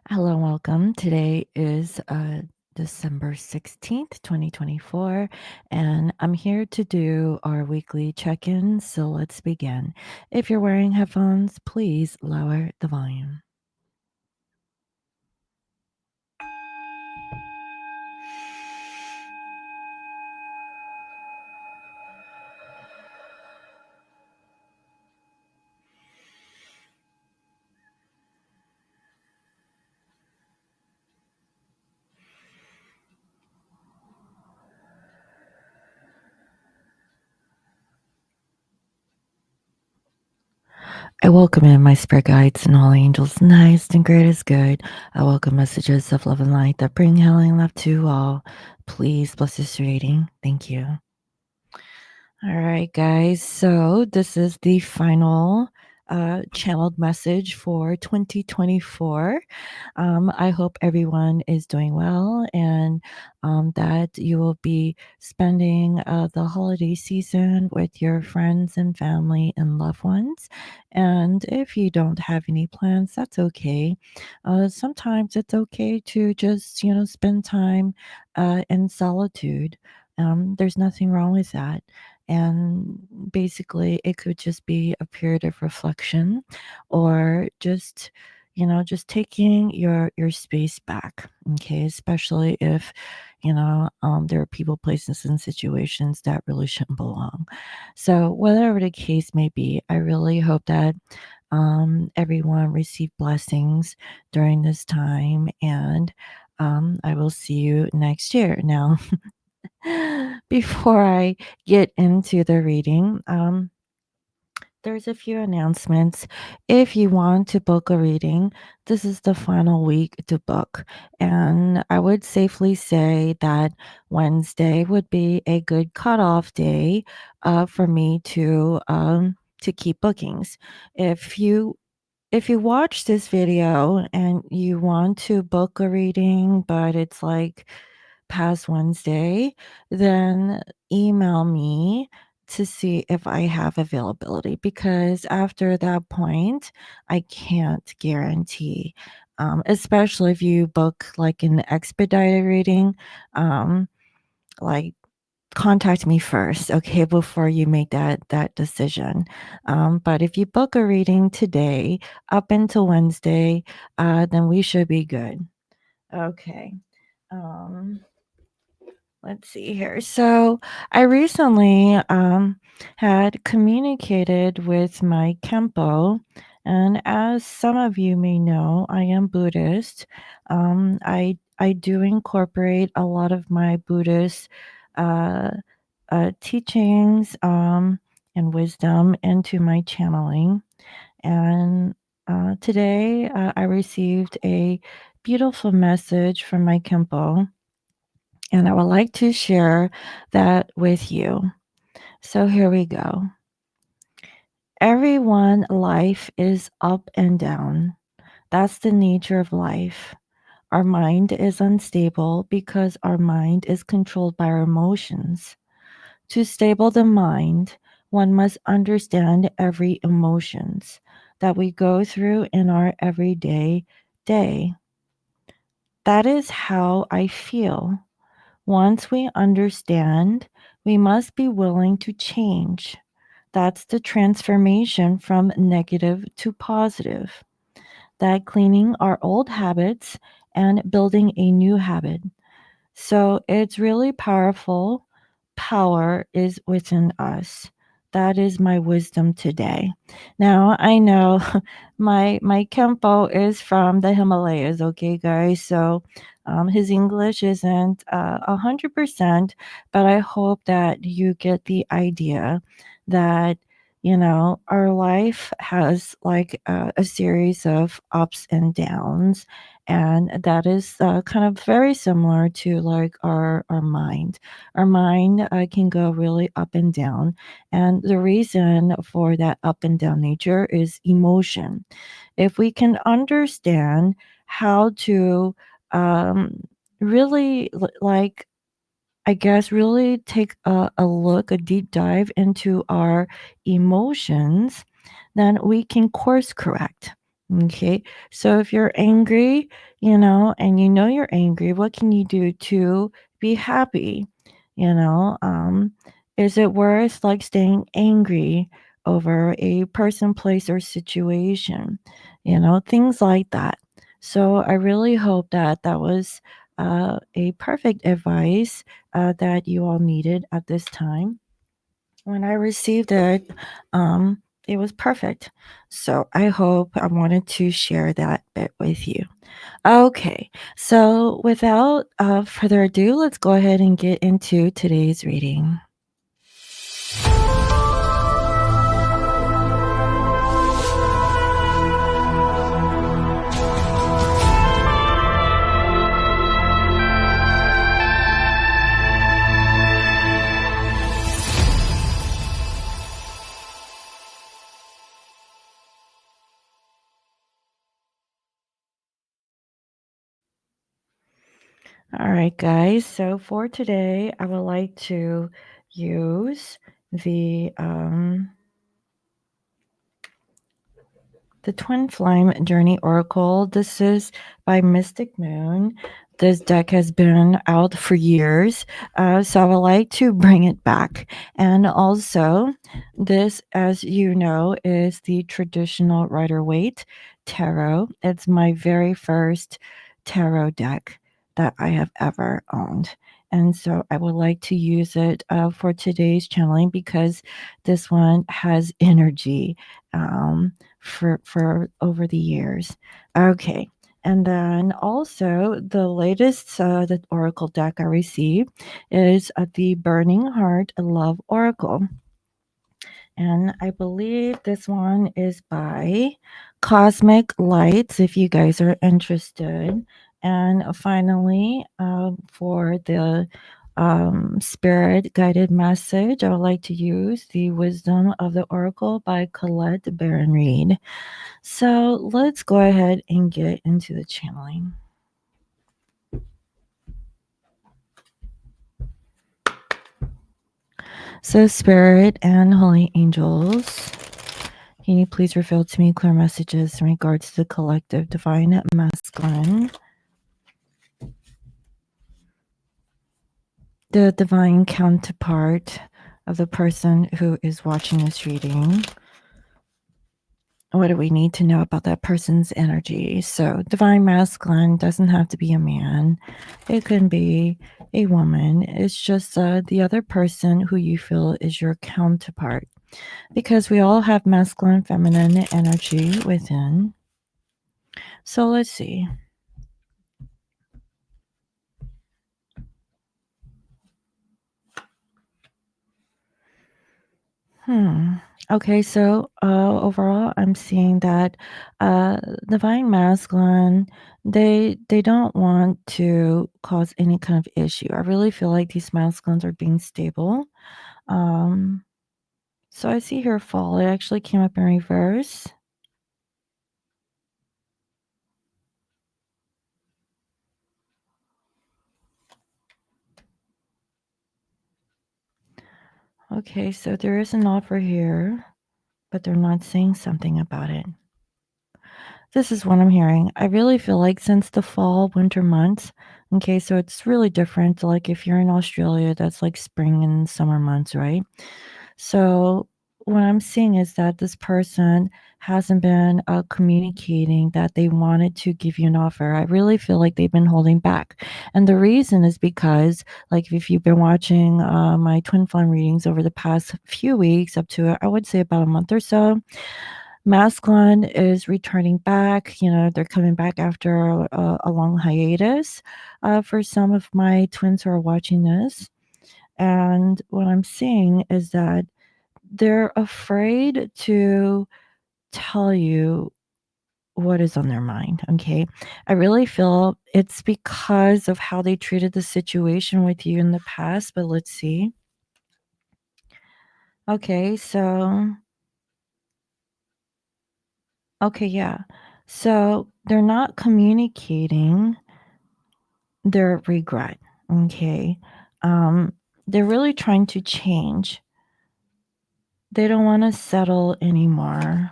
Hello, and welcome. Today is December 16th, 2024, and I'm here to do our weekly check in. So let's begin. If you're wearing headphones, please lower the volume. I welcome in my spirit guides and all angels, highest and greatest good. I welcome messages of love and light that bring healing love to all. Please bless this reading. Thank you. All right, guys. So this is the final channeled message for 2024. I hope everyone is doing well and that you will be spending the holiday season with your friends and family and loved ones. And if you don't have any plans, that's okay. Sometimes it's okay to just, spend time in solitude. There's nothing wrong with that, and basically it could just be a period of reflection or just taking your space back. Okay, especially if there are people, places, and situations that really shouldn't belong. So whatever the case may be, I really hope that everyone received blessings during this time, and I will see you next year. Now, before I get into the reading, there's a few announcements. If you want to book a reading, this is the final week to book. And I would safely say that Wednesday would be a good cutoff day for me to keep bookings. If you if you watch this video and you want to book a reading, but it's like past Wednesday, then email me to see if I have availability, because after that point, I can't guarantee. Especially if you book like an expedited reading, um, like contact me first, okay, before you make that decision. But if you book a reading today up until Wednesday, then we should be good. Okay. Um, let's see here. So I recently had communicated with my Kempo, and as some of you may know, I am Buddhist. I do incorporate a lot of my Buddhist uh, teachings and wisdom into my channeling. And today I received a beautiful message from my Kempo, and I would like to share that with you. So here we go. Everyone life is up and down. That's the nature of life. Our mind is unstable because our mind is controlled by our emotions. To stable the mind, one must understand every emotions that we go through in our everyday day. That is how I feel. Once we understand, we must be willing to change. That's the transformation from negative to positive. That cleaning our old habits and building a new habit. So it's really powerful. Power is within us. That is my wisdom today. Now I know my Kempo is from the Himalayas, okay, guys. So his English isn't 100%, but I hope that you get the idea that our life has like a series of ups and downs, and that is kind of very similar to like our mind. Our mind can go really up and down, and the reason for that up and down nature is emotion. If we can understand how to um, really like, I guess, really take a look, a deep dive into our emotions, then we can course correct. Okay. So if you're angry, and you're angry, what can you do to be happy? You know, is it worth like staying angry over a person, place, or situation? Things like that. So I really hope that that was a perfect advice that you all needed at this time. When I received it was perfect. So I wanted to share that bit with you. Okay, so without further ado, let's go ahead and get into today's reading. All right, guys. So for today, I would like to use the Twin Flame Journey Oracle. This is by Mystic Moon. This deck has been out for years, so I would like to bring it back. And also, this, as you know, is the traditional Rider Waite Tarot. It's my very first tarot deck that I have ever owned. And so I would like to use it for today's channeling because this one has energy. For over the years. Okay. And then also the latest the oracle deck I received is the Burning Heart Love Oracle. And I believe this one is by Cosmic Lights, if you guys are interested. And finally, for the spirit guided message, I would like to use the Wisdom of the Oracle by Colette Baron Reed. So let's go ahead and get into the channeling. So, Spirit and Holy Angels, can you please reveal to me clear messages in regards to the collective divine masculine, the divine counterpart of the person who is watching this reading? What do we need to know about that person's energy? So, divine masculine doesn't have to be a man, it can be a woman. It's just the other person who you feel is your counterpart, because we all have masculine and feminine energy within. So, let's see. Okay, so overall, I'm seeing that divine masculine, they don't want to cause any kind of issue. I really feel like these masculines are being stable. Um, so I see here fall. It actually came up in reverse. Okay, so there is an offer here, but they're not saying something about it. This is what I'm hearing. I really feel like since the fall, winter months, okay, so it's really different. Like if you're in Australia, that's like spring and summer months, right? So what I'm seeing is that this person hasn't been communicating that they wanted to give you an offer. I really feel like they've been holding back. And the reason is because, like, if you've been watching my twin flame readings over the past few weeks, up to, I would say, about a month or so, masculine is returning back. They're coming back after a long hiatus. For some of my twins who are watching this, and what I'm seeing is that they're afraid to tell you what is on their mind. Okay. I really feel it's because of how they treated the situation with you in the past, but let's see. Okay. Okay. Yeah. So they're not communicating their regret. Okay. Um, they're really trying to change. They don't want to settle anymore.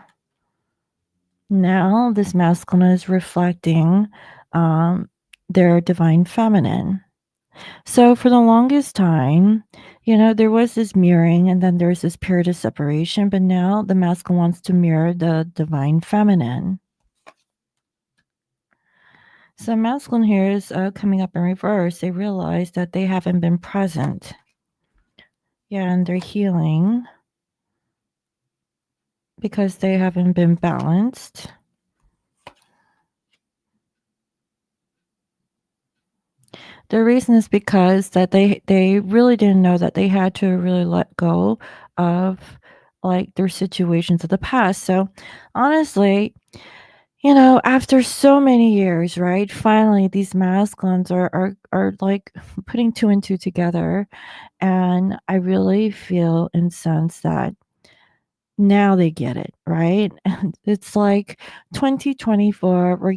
Now, this masculine is reflecting um, their divine feminine. So, for the longest time, there was this mirroring and then there's this period of separation, but now the masculine wants to mirror the divine feminine. So, masculine here is coming up in reverse. They realize that they haven't been present. Yeah, and they're healing because they haven't been balanced. The reason is because that they really didn't know that they had to really let go of like their situations of the past. So honestly, after so many years, right? Finally these masculines are like putting two and two together. And I really feel and sense that now they get it, right? And it's like 2024, we're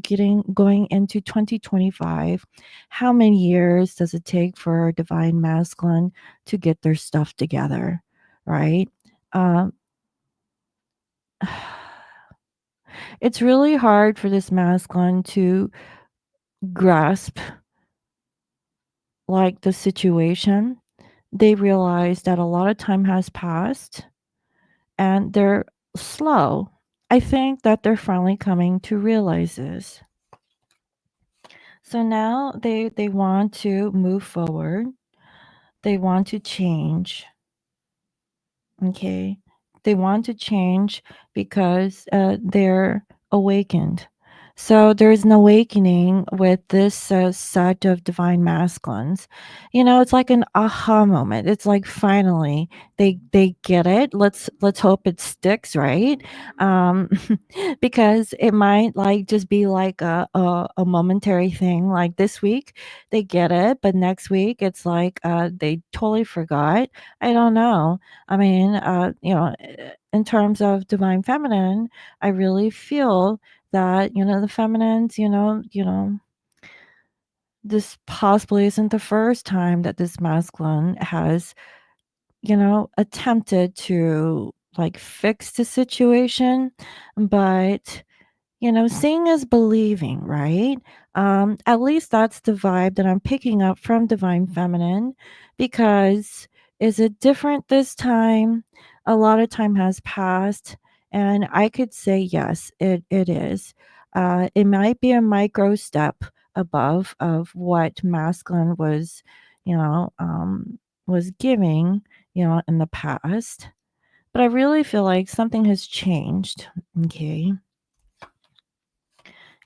going into 2025. How many years does it take for divine masculine to get their stuff together, right? Um, it's really hard for this masculine to grasp like the situation. They realize that a lot of time has passed and they're slow. I think that they're finally coming to realize this. So now they want to move forward. They want to change. Okay. They want to change because they're awakened. So there's an awakening with this set of divine masculines. It's like an aha moment. It's like finally they get it. Let's hope it sticks, right? Um, because it might like just be like a momentary thing. Like this week they get it, but next week it's like they totally forgot. I don't know. I mean, in terms of divine feminine, I really feel that, the feminines, this possibly isn't the first time that this masculine has, attempted to like fix the situation, but seeing is believing, right? At least that's the vibe that I'm picking up from Divine Feminine. Because is it different this time? A lot of time has passed, and I could say yes, it is. It might be a micro step above of what masculine was giving, in the past. But I really feel like something has changed. Okay.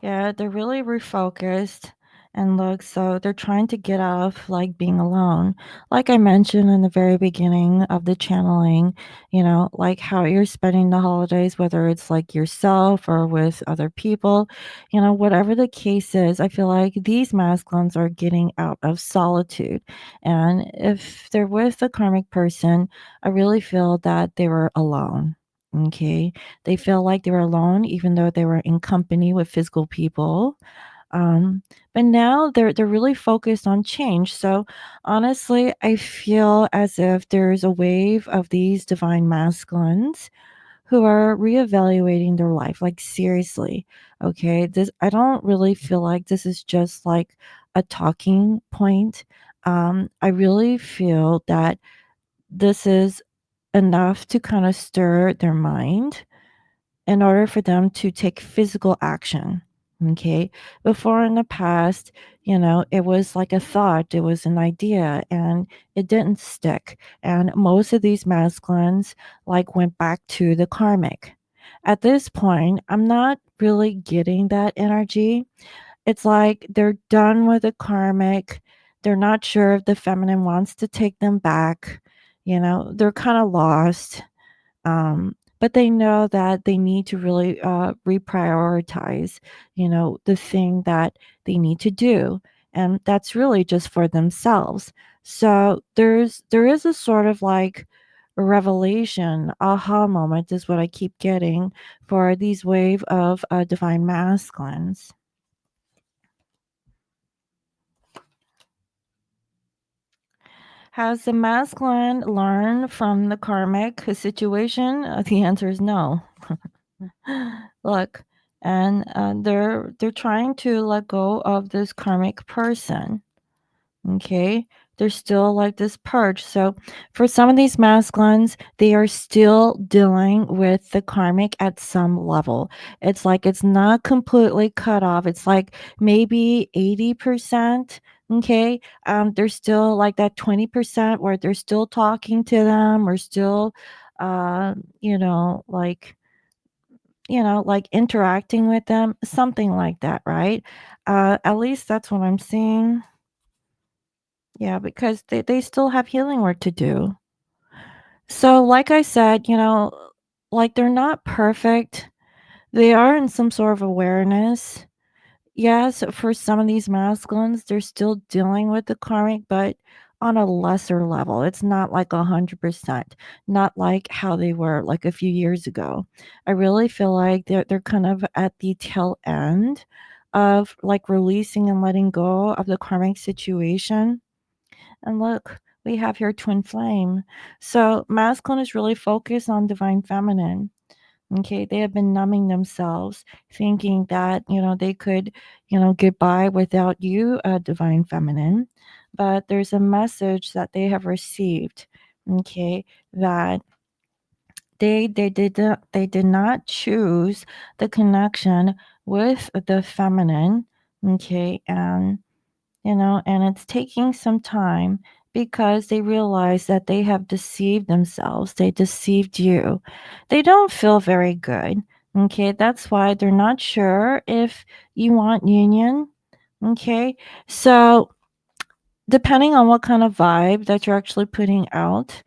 Yeah, they're really refocused and look, so they're trying to get off like being alone. Like I mentioned in the very beginning of the channeling, like how you're spending the holidays, whether it's like yourself or with other people, whatever the case is, I feel like these masculines are getting out of solitude. And if they're with a karmic person, I really feel that they were alone. Okay. They feel like they were alone even though they were in company with physical people. Um, but now they're really focused on change. So honestly, I feel as if there's a wave of these divine masculines who are reevaluating their life. Like seriously, okay. This I don't really feel like this is just like a talking point. I really feel that this is enough to kind of stir their mind in order for them to take physical action. Okay. Before in the past, it was like a thought, it was an idea, and it didn't stick. And most of these masculines like went back to the karmic. At this point, I'm not really getting that energy. It's like they're done with the karmic. They're not sure if the feminine wants to take them back. They're kind of lost, but they know that they need to really reprioritize, the thing that they need to do. And that's really just for themselves. So there is a sort of like revelation, aha moment is what I keep getting for these wave of divine masculines. Has the masculine learned from the karmic situation? The answer is no. Look, and they're trying to let go of this karmic person. Okay. There's still like this purge. So for some of these masculines, they are still dealing with the karmic at some level. It's like it's not completely cut off. It's like maybe 80%. Okay. There's still like that 20% where they're still talking to them or still you know, like interacting with them, something like that, right? At least that's what I'm seeing. Yeah, because they still have healing work to do. So, like I said, like they're not perfect. They are in some sort of awareness. Yes, for some of these masculines, they're still dealing with the karmic, but on a lesser level. It's not like 100%, not like how they were like a few years ago. I really feel like they're kind of at the tail end of like releasing and letting go of the karmic situation. And look, we have here twin flame. So masculine is really focused on divine feminine. Okay, they have been numbing themselves, thinking that, they could, get by without you, divine feminine. But there's a message that they have received, okay, that they did not choose the connection with the feminine, okay, and it's taking some time because they realize that they have deceived themselves. They deceived you. They don't feel very good. Okay, that's why they're not sure if you want union. Okay, so depending on what kind of vibe that you're actually putting out,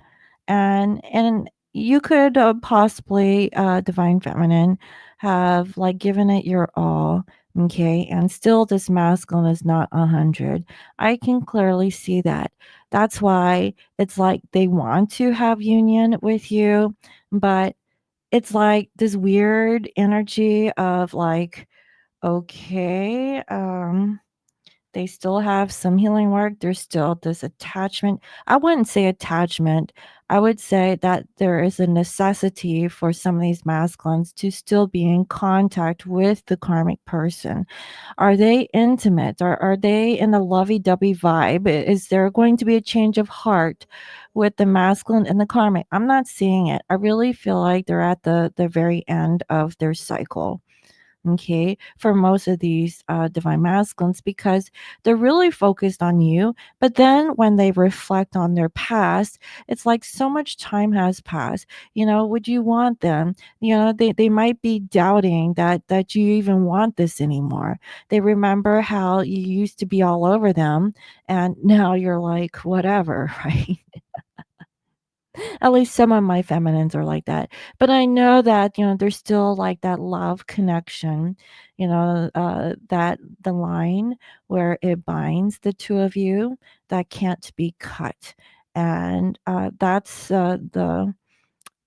and you could possibly divine feminine have like given it your all, okay, and still this masculine is not 100. I can clearly see that. That's why it's like they want to have union with you, but it's like this weird energy of like, okay, they still have some healing work. There's still this attachment. I wouldn't say attachment. I would say that there is a necessity for some of these masculines to still be in contact with the karmic person. Are they intimate? Are they in a lovey-dovey vibe? Is there going to be a change of heart with the masculine and the karmic? I'm not seeing it. I really feel like they're at the very end of their cycle, okay, for most of these divine masculines, because they're really focused on you. But then when they reflect on their past, it's like so much time has passed. Would you want them? They might be doubting that you even want this anymore. They remember how you used to be all over them, and now you're like whatever. Right? At least some of my feminines are like that. But I know that, there's still like that love connection, that the line where it binds the two of you that can't be cut. And that's the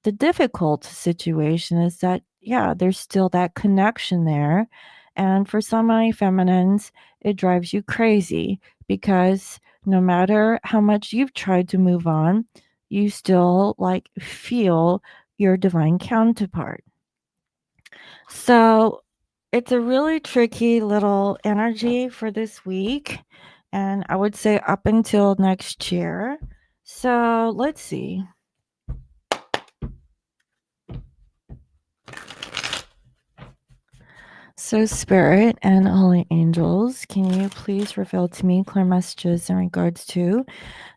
difficult situation is that, yeah, there's still that connection there. And for some of my feminines, it drives you crazy because no matter how much you've tried to move on, you still like feel your divine counterpart. So it's a really tricky little energy for this week. And I would say up until next year. So let's see. So, Spirit and Holy Angels, can you please reveal to me clear messages in regards to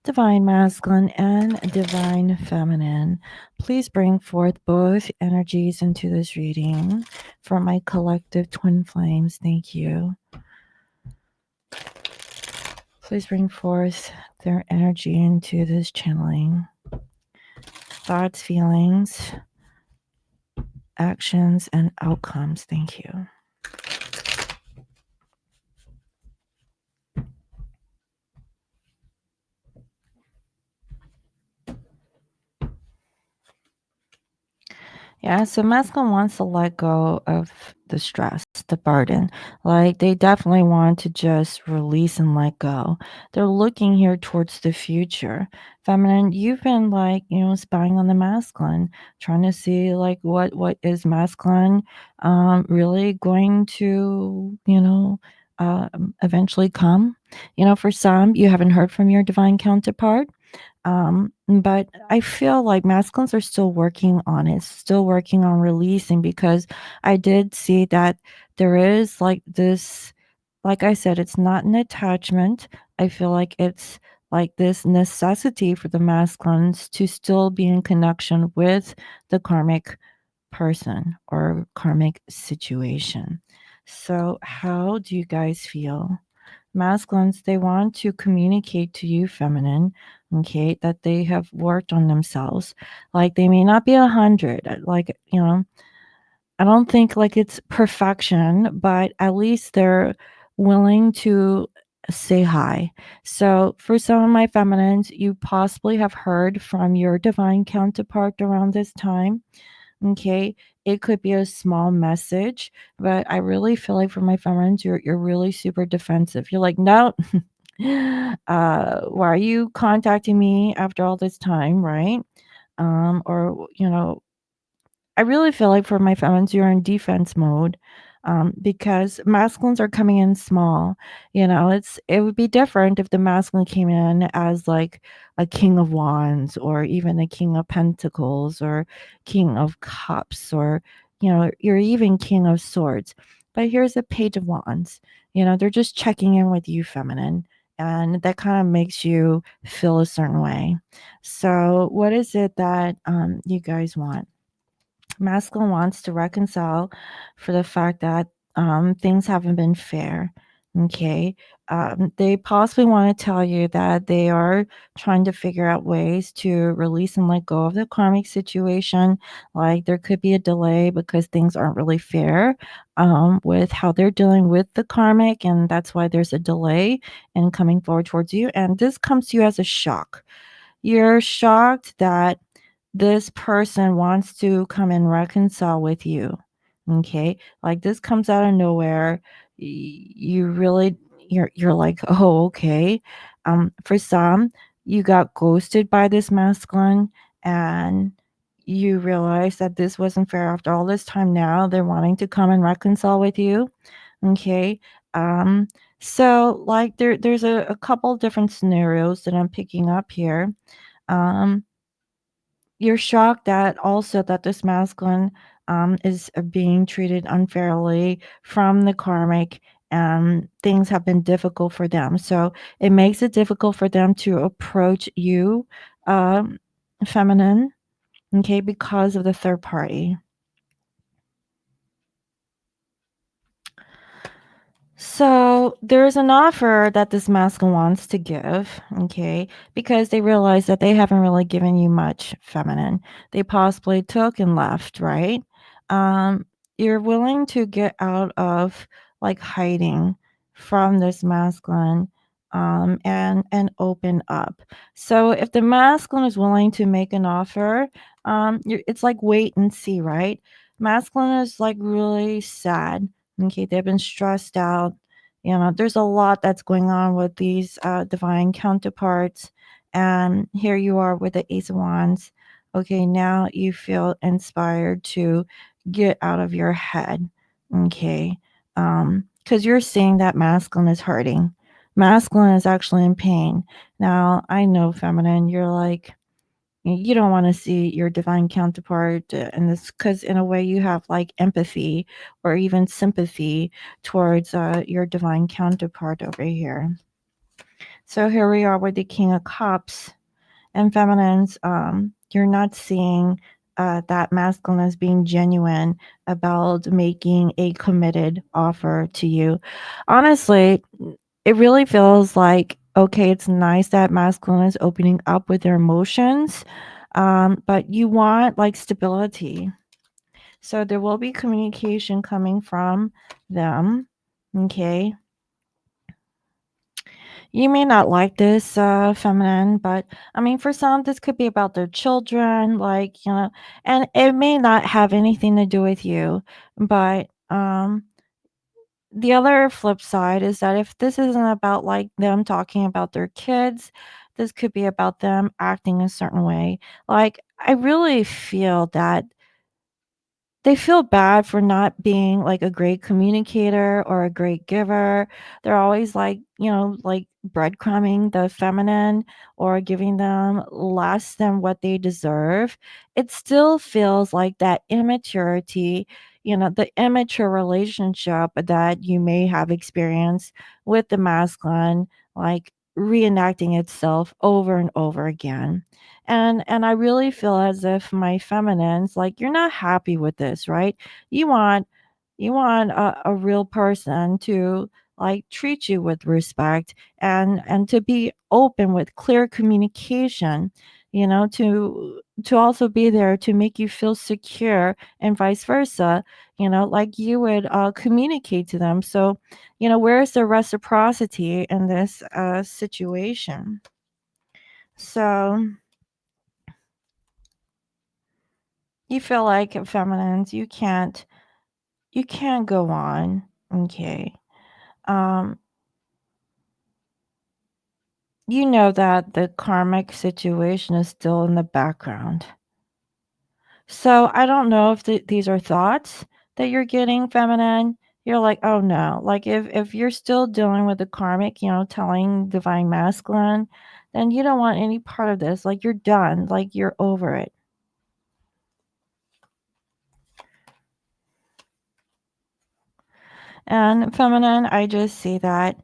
Divine Masculine and Divine Feminine? Please bring forth both energies into this reading for my collective twin flames. Thank you. Please bring forth their energy into this channeling. Thoughts, feelings, actions, and outcomes. Thank you. Yeah, so masculine wants to let go of the stress. past the burden. Like they definitely want to just release and let go. They're looking here towards the future. Feminine, you've been like, spying on the masculine, trying to see like what is masculine really going to, eventually come. For some, you haven't heard from your divine counterpart. But I feel like masculines are still working on it, still working on releasing, because I did see that there is like this, like I said, it's not an attachment. I feel like it's like this necessity for the masculines to still be in connection with the karmic person or karmic situation. So, how do you guys feel? Masculines, they want to communicate to you, feminine, okay, that they have worked on themselves. Like they may not be 100, like, I don't think like it's perfection, but at least they're willing to say hi. So for some of my feminines, you possibly have heard from your divine counterpart around this time. Okay. It could be a small message, but I really feel like for my feminines, you're really super defensive. You're like, no, why are you contacting me after all this time, right? Or I really feel like for my feminines, you're in defense mode, because masculines are coming in small. It would be different if the masculine came in as like a king of wands, or even a king of pentacles, or king of cups, or you're even king of swords. But here's a page of wands. They're just checking in with you, feminine, and that kind of makes you feel a certain way. So, what is it that you guys want? Masculine wants to reconcile for the fact that things haven't been fair. Okay. They possibly want to tell you that they are trying to figure out ways to release and let go of the karmic situation. Like there could be a delay because things aren't really fair with how they're dealing with the karmic. And that's why there's a delay in coming forward towards you. And this comes to you as a shock. You're shocked that this person wants to come and reconcile with you. Okay? Like this comes out of nowhere. You really you're like, "Oh, okay." For some, you got ghosted by this masculine, and you realize that this wasn't fair after all this time. Now they're wanting to come and reconcile with you. Okay? Um so like there's a couple different scenarios that I'm picking up here. Um you're shocked that also that this masculine is being treated unfairly from the karmic, and things have been difficult for them. So it makes it difficult for them to approach you, um, feminine, okay, because of the third party. So there's an offer that this masculine wants to give, okay, because they realize that they haven't really given you much, feminine. They possibly took and left, right? Um, you're willing to get out of like hiding from this masculine, and open up. So if the masculine is willing to make an offer, it's like wait and see, right? Masculine is like really sad. Okay, they've been stressed out. There's a lot that's going on with these divine counterparts. And here you are with the Ace of Wands. Okay, now you feel inspired to get out of your head. Okay. Because you're seeing that masculine is hurting. Masculine is actually in pain. Now, I know, feminine, you're like, you don't want to see your divine counterpart in this, because in a way you have like empathy or even sympathy towards your divine counterpart over here. So here we are with the King of Cups and feminines. You're not seeing that masculine as being genuine about making a committed offer to you. Honestly, it really feels like, okay, it's nice that masculine is opening up with their emotions, but you want like stability. So there will be communication coming from them. Okay. You may not like this, feminine, but I mean, for some, this could be about their children, like, and it may not have anything to do with you, but the other flip side is that if this isn't about like them talking about their kids, this could be about them acting a certain way. Like, I really feel that they feel bad for not being like a great communicator or a great giver. They're always like, like breadcrumbing the feminine or giving them less than what they deserve. It still feels like that immaturity, the immature relationship that you may have experienced with the masculine, like reenacting itself over and over again. And I really feel as if my feminines, like, you're not happy with this, right? You want a real person to like treat you with respect and to be open with clear communication, to also be there to make you feel secure and vice versa, like you would communicate to them. So, where's the reciprocity in this situation? So you feel like feminines, you can't go on. Okay. Um, you know that the karmic situation is still in the background. So I don't know if these are thoughts that you're getting, feminine. You're like, oh no. Like if you're still dealing with the karmic, telling divine masculine, then you don't want any part of this. Like you're done. Like you're over it. And feminine, I just see that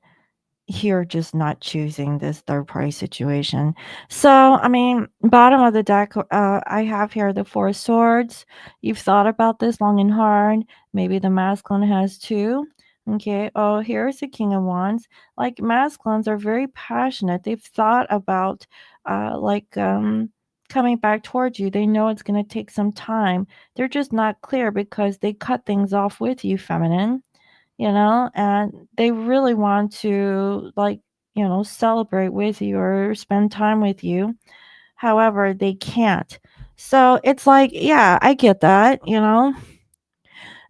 you're just not choosing this third party situation. So, I mean, bottom of the deck, I have here the Four of Swords. You've thought about this long and hard. Maybe the masculine has too. Okay. Oh, here's the King of Wands. Like masculines are very passionate. They've thought about, coming back towards you. They know it's going to take some time. They're just not clear because they cut things off with you, feminine, and they really want to like, celebrate with you or spend time with you. However, they can't. So it's like, yeah, I get that,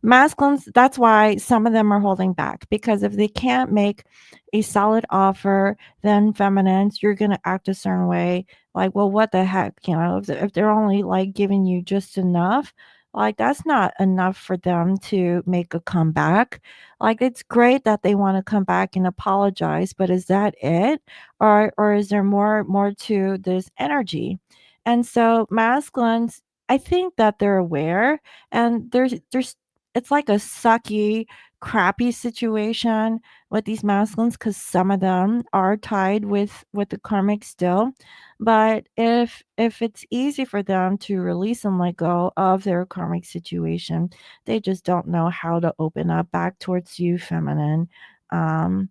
Masculines, that's why some of them are holding back because if they can't make a solid offer, then feminines, you're going to act a certain way. Like, well, what the heck? If they're only like giving you just enough, like that's not enough for them to make a comeback. Like, it's great that they want to come back and apologize, but is that it? Or is there more to this energy? And so masculines, I think that they're aware and there's it's like a sucky, crappy situation with these masculines because some of them are tied with the karmic still. But if it's easy for them to release and let go of their karmic situation, they just don't know how to open up back towards you, feminine. Um,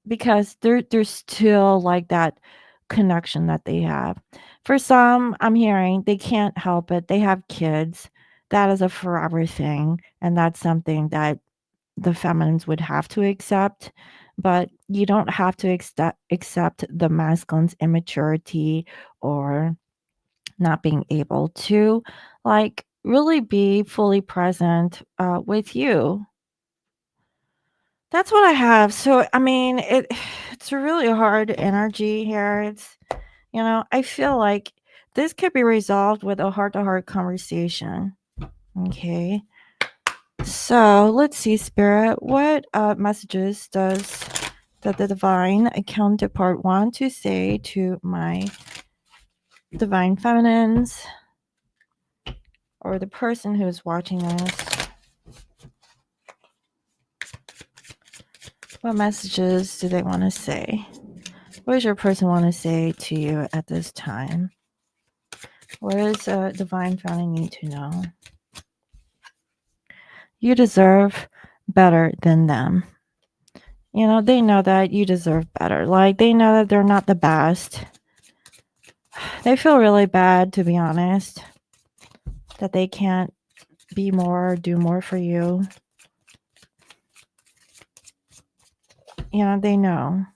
because there's still like that connection that they have. For some, I'm hearing they can't help it. They have kids. That is a forever thing, and that's something that the feminines would have to accept. But you don't have to accept the masculine's immaturity or not being able to like really be fully present with you. That's what I have. So, I mean, it's a really hard energy here. I feel like this could be resolved with a heart-to-heart conversation. Okay. So, let's see, Spirit. What messages does the divine counterpart want to say to my divine feminines or the person who's watching this? What messages do they want to say? What does your person want to say to you at this time? What does divine feminine need to know? You deserve better than them. They know that you deserve better. Like, they know that they're not the best. They feel really bad, to be honest, that they can't be more, do more for you. They know.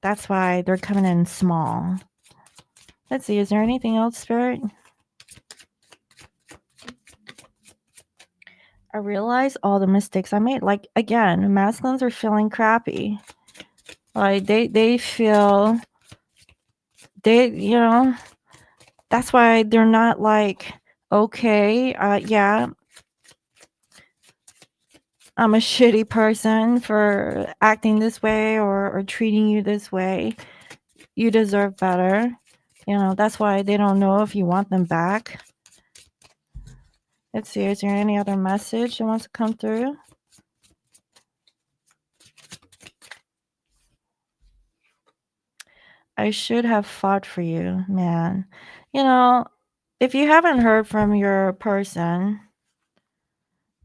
That's why they're coming in small. Let's see, is there anything else, Spirit? I realize all the mistakes I made. Like, again, masculines are feeling crappy. Like, they feel, they, that's why they're not like, okay, yeah, I'm a shitty person for acting this way or treating you this way. You deserve better. That's why they don't know if you want them back. Let's see, is there any other message that wants to come through? I should have fought for you, man. If you haven't heard from your person,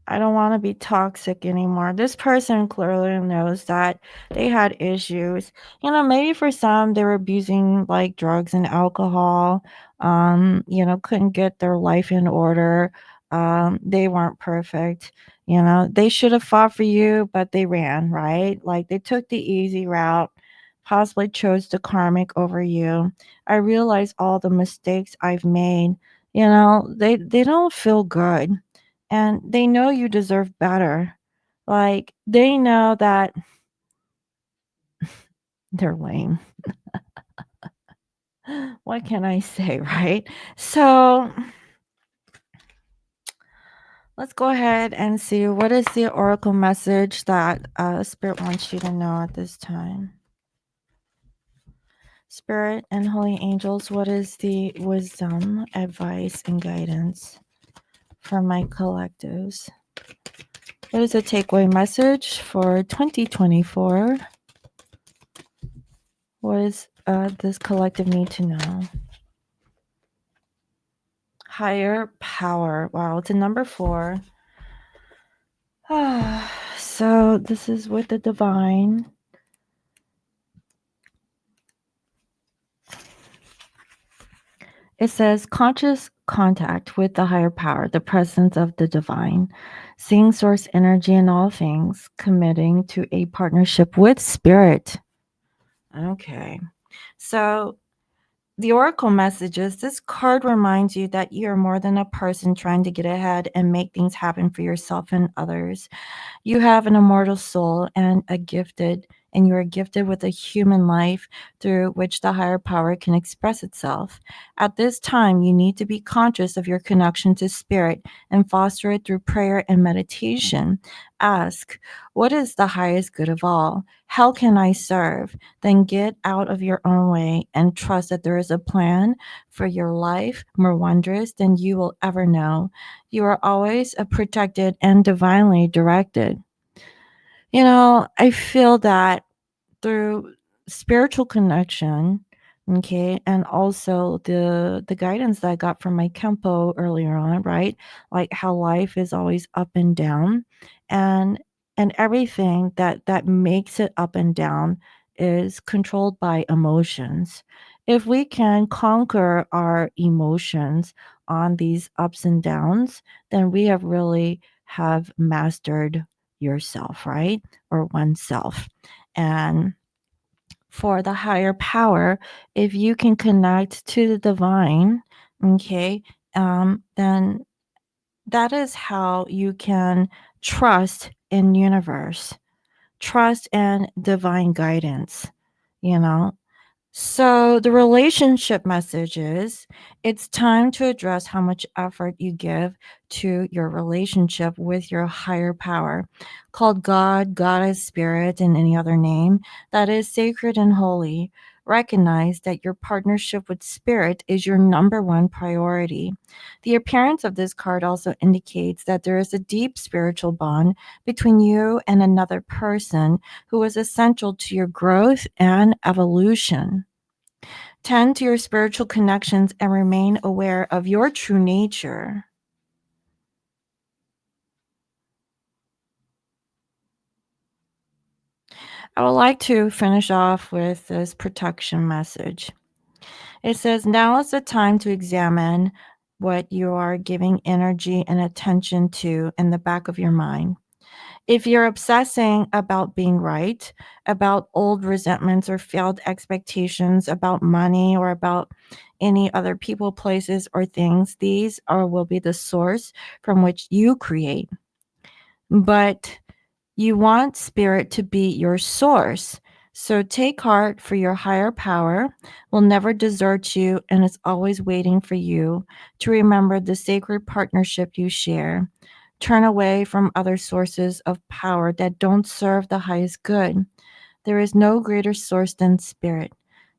I don't want to be toxic anymore. This person clearly knows that they had issues. Maybe for some they were abusing like drugs and alcohol. Couldn't get their life in order. They weren't perfect. They should have fought for you, but they ran, right? Like they took the easy route, possibly chose the karmic over you. I realize all the mistakes I've made. They don't feel good and they know you deserve better. Like, they know that they're lame. What can I say, right? So, let's go ahead and see what is the oracle message that Spirit wants you to know at this time. Spirit and holy angels, what is the wisdom, advice, and guidance from my collectives? What is the takeaway message for 2024? What does this collective need to know? Higher power. Wow, it's a number 4. So this is with the divine. It says conscious contact with the higher power, the presence of the divine, seeing source energy in all things, committing to a partnership with spirit. Okay. So the oracle messages, this card reminds you that you're more than a person trying to get ahead and make things happen for yourself and others. You have an immortal soul and you are gifted with a human life through which the higher power can express itself. At this time, you need to be conscious of your connection to spirit and foster it through prayer and meditation. Ask, what is the highest good of all? How can I serve? Then get out of your own way and trust that there is a plan for your life more wondrous than you will ever know. You are always protected and divinely directed. I feel that through spiritual connection, okay, and also the guidance that I got from my Kempo earlier on, right? Like how life is always up and down, and everything that makes it up and down is controlled by emotions. If we can conquer our emotions on these ups and downs, then we have mastered yourself, right? Or oneself. And for the higher power, if you can connect to the divine, okay, then that is how you can trust in universe, trust in divine guidance, you know. So the relationship message is it's time to address how much effort you give to your relationship with your higher power, called God, Goddess, Spirit, and any other name that is sacred and holy. Recognize that your partnership with Spirit is your number one priority. The appearance of this card also indicates that there is a deep spiritual bond between you and another person who is essential to your growth and evolution. Tend to your spiritual connections and remain aware of your true nature. I would like to finish off with this protection message. It says, now is the time to examine what you are giving energy and attention to in the back of your mind. If you're obsessing about being right, about old resentments or failed expectations, about money or about any other people, places, or things, these will be the source from which you create. but you want spirit to be your source. So take heart, for your higher power will never desert you and is always waiting for you to remember the sacred partnership you share. Turn away from other sources of power that don't serve the highest good. There is no greater source than spirit.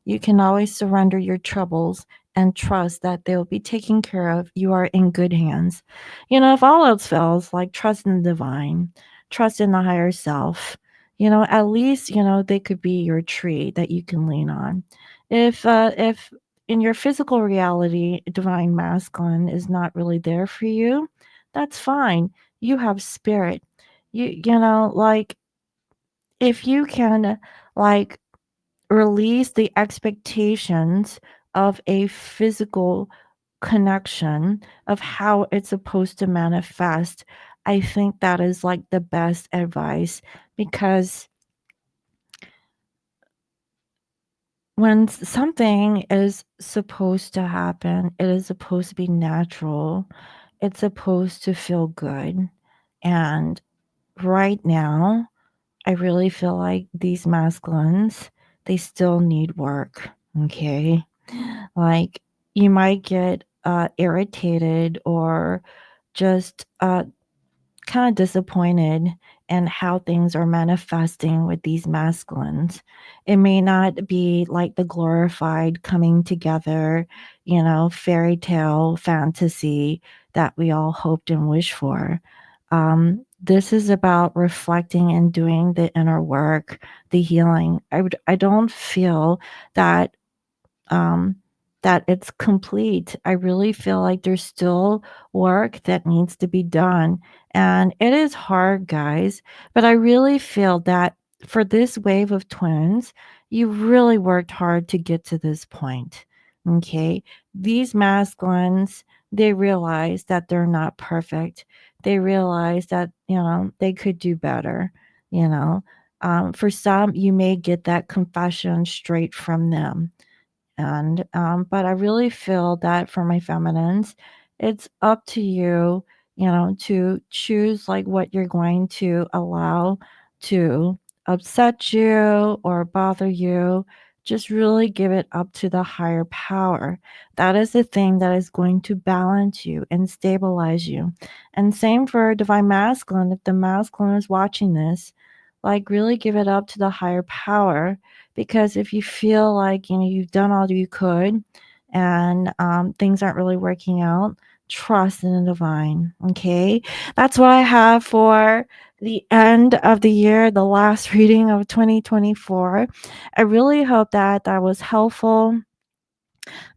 You can always surrender your troubles and trust that they will be taken care of. You are in good hands. If all else fails, like trust in the divine, trust in the higher self. At least, they could be your tree that you can lean on. If in your physical reality, divine masculine is not really there for you, that's fine. You have spirit. Like if you can like release the expectations of a physical connection of how it's supposed to manifest, I think that is like the best advice, because when something is supposed to happen, it is supposed to be natural. It's supposed to feel good. And right now, I really feel like these masculines, they still need work. Okay. Like you might get irritated or just kind of disappointed in how things are manifesting with these masculines. It may not be like the glorified coming together, fairy tale fantasy that we all hoped and wished for. This is about reflecting and doing the inner work, the healing. I don't feel that um, that it's complete. I really feel like there's still work that needs to be done. And it is hard, guys, but I really feel that for this wave of twins, you really worked hard to get to this point. Okay. These masculines, they realize that they're not perfect. They realize that, they could do better. You know, for some, you may get that confession straight from them, and but I really feel that for my feminines, it's up to you, to choose like what you're going to allow to upset you or bother you. Just really give it up to the higher power. That is the thing that is going to balance you and stabilize you. And same for divine masculine. If the masculine is watching this, like really give it up to the higher power, because if you feel like you've done all you could and things aren't really working out, trust in the divine. Okay, that's what I have for the end of the year, the last reading of 2024. I really hope that that was helpful.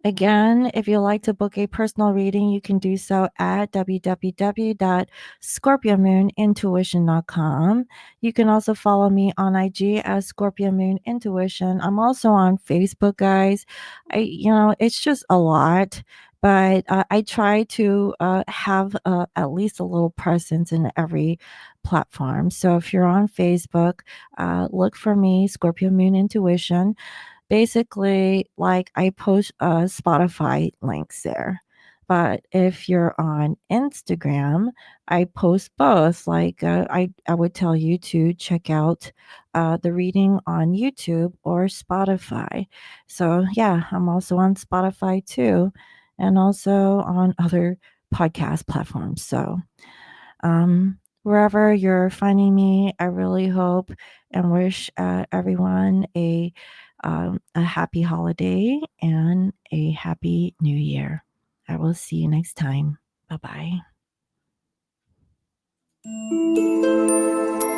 Again, if you'd like to book a personal reading, you can do so at www.scorpiomoonintuition.com. You can also follow me on IG as Scorpio Moon Intuition. I'm also on Facebook, guys. It's just a lot, but I try to have at least a little presence in every platform. So if you're on Facebook, look for me, Scorpio Moon Intuition. Basically, like I post Spotify links there. But if you're on Instagram, I post both. Like I would tell you to check out the reading on YouTube or Spotify. So yeah, I'm also on Spotify too, and also on other podcast platforms. So wherever you're finding me, I really hope and wish everyone a happy holiday and a happy new year. I will see you next time. Bye bye.